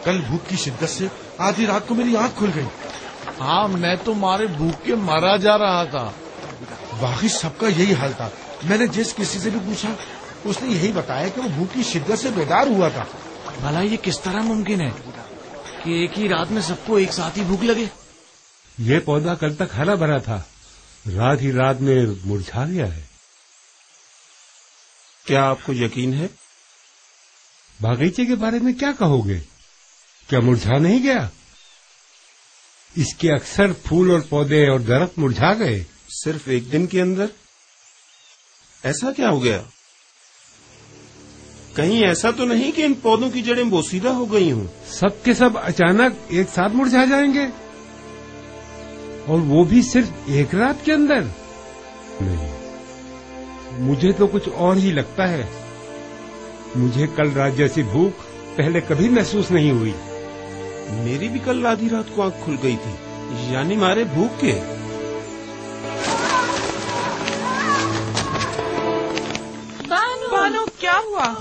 کل بھوک کی شدت سے آدھی رات کو میری آنکھ کھل گئی. ہاں میں تو مارے بھوک کے مرا جا رہا تھا. واقعی سب کا یہی حال تھا. میں نے جس کسی سے بھی پوچھا اس نے یہی بتایا کہ وہ بھوک کی شدت سے بیدار ہوا تھا. بھلا یہ کس طرح ممکن ہے کہ ایک ہی رات میں سب کو ایک ساتھ ہی بھوک لگے؟ یہ پودا کل تک ہرا بھرا تھا، رات ہی رات میں مرجھا گیا ہے. کیا آپ کو یقین ہے؟ باغیچے کے بارے میں کیا کہو گے؟ کیا مرجھا نہیں گیا؟ اس کے اکثر پھول اور پودے اور درخت مرجھا گئے. صرف ایک دن کے اندر؟ ایسا کیا ہو گیا؟ کہیں ایسا تو نہیں کہ ان پودوں کی جڑیں بوسیدہ ہو گئی ہوں؟ سب کے سب اچانک ایک ساتھ مرجھا جائیں گے، اور وہ بھی صرف ایک رات کے اندر؟ نہیں، مجھے تو کچھ اور ہی لگتا ہے. مجھے کل رات جیسی بھوک پہلے کبھی محسوس نہیں ہوئی. میری بھی کل آدھی رات کو آنکھ کھل گئی تھی، یعنی مارے بھوک کے. بانو کیا ہوا؟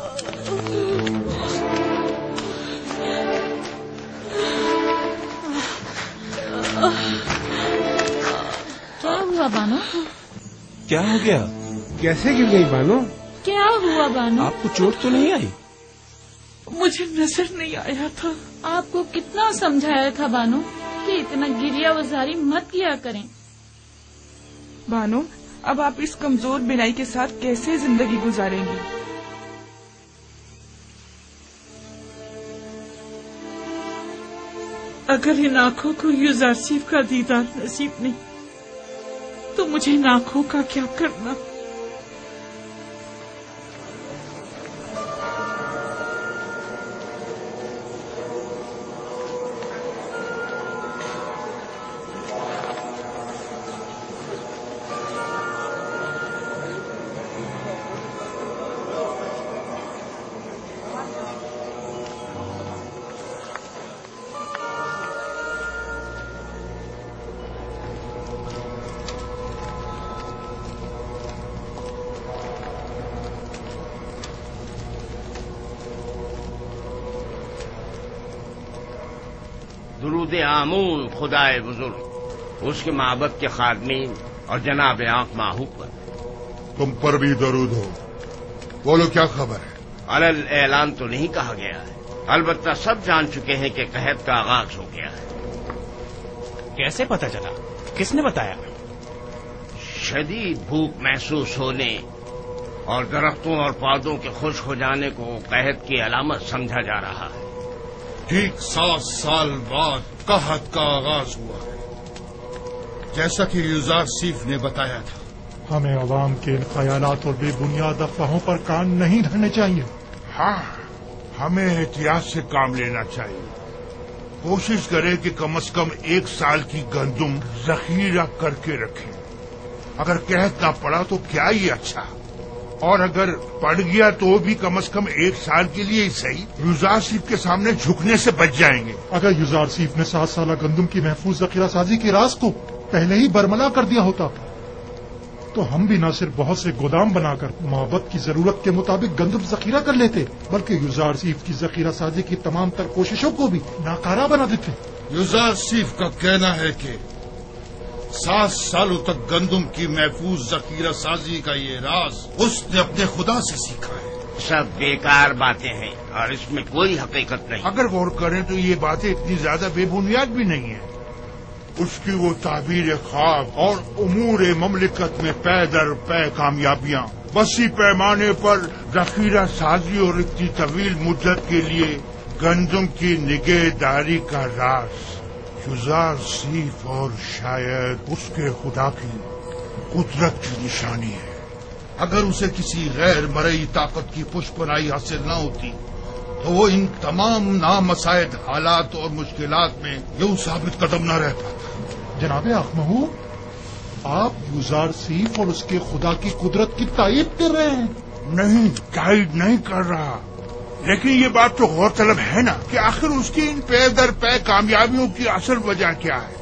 کیا ہوا بانو؟ کیا ہو گیا؟ کیسے گر گئی بانو؟ کیا ہوا بانو؟ آپ کو چوٹ تو نہیں آئی؟ مجھے نظر نہیں آیا تھا. آپ کو کتنا سمجھایا تھا بانو کہ اتنا گریا وزاری مت کیا کریں. بانو اب آپ اس کمزور بینائی کے ساتھ کیسے زندگی گزاریں گی؟ اگر ان آنکھوں کو یوزارسیف کا دیدار نصیب نہیں تو مجھے ان آنکھوں کا کیا کرنا؟ درود آمون خدائے بزرگ، اس کے معبد کے خادمین اور جناب آنکھ ماہو پر. تم پر بھی درود ہو. بولو کیا خبر ہے؟ علل اعلان تو نہیں کہا گیا ہے، البتہ سب جان چکے ہیں کہ قحط کا آغاز ہو گیا ہے. کیسے پتہ چلا؟ کس نے بتایا؟ شدید بھوک محسوس ہونے اور درختوں اور پودوں کے خشک ہو جانے کو قحط کی علامت سمجھا جا رہا ہے. ٹھیک 7 سال بعد قحط کا آغاز ہوا ہے، جیسا کہ یوزارسیف نے بتایا تھا. ہمیں عوام کے ان خیالات اور بے بنیاد افواہوں پر کان نہیں دھرنے چاہیے. ہاں، ہمیں احتیاط سے کام لینا چاہیے. کوشش کریں کہ کم از کم 1 سال کی گندم ذخیرہ کر کے رکھیں. اگر قحط نہ پڑا تو کیا ہی اچھا، اور اگر پڑ گیا تو بھی کم از کم 1 سال کے لیے ہی صحیح یوزارسیف کے سامنے جھکنے سے بچ جائیں گے. اگر یوزارسیف نے 7 سالہ گندم کی محفوظ ذخیرہ سازی کے راز کو پہلے ہی برملا کر دیا ہوتا تو ہم بھی نہ صرف بہت سے گودام بنا کر معبد کی ضرورت کے مطابق گندم ذخیرہ کر لیتے، بلکہ یوزارسیف کی ذخیرہ سازی کی تمام تر کوششوں کو بھی ناکارہ بنا دیتے. یوزارسیف کا کہنا ہے کہ 7 سالوں تک گندم کی محفوظ ذخیرہ سازی کا یہ راز اس نے اپنے خدا سے سیکھا ہے. سب بیکار باتیں ہیں اور اس میں کوئی حقیقت نہیں. اگر غور کریں تو یہ باتیں اتنی زیادہ بے بنیاد بھی نہیں ہیں. اس کی وہ تعبیر خواب اور امور مملکت میں پے در پے کامیابیاں، وسیع پیمانے پر ذخیرہ سازی اور اتنی طویل مدت کے لیے گندم کی نگہداری کا راز یوزارسیف اور شاید اس کے خدا کی قدرت کی نشانی ہے. اگر اسے کسی غیر مرئی طاقت کی پشپنائی حاصل نہ ہوتی تو وہ ان تمام نامساعد حالات اور مشکلات میں یوں ثابت قدم نہ رہ پاتا. جناب اخمہو، آپ یوزارسیف اور اس کے خدا کی قدرت کی تائید کر رہے ہیں؟ نہیں، تائید نہیں کر رہا، لیکن یہ بات تو غور طلب ہے نا کہ آخر اس کی ان پے در پے کامیابیوں کی اصل وجہ کیا ہے.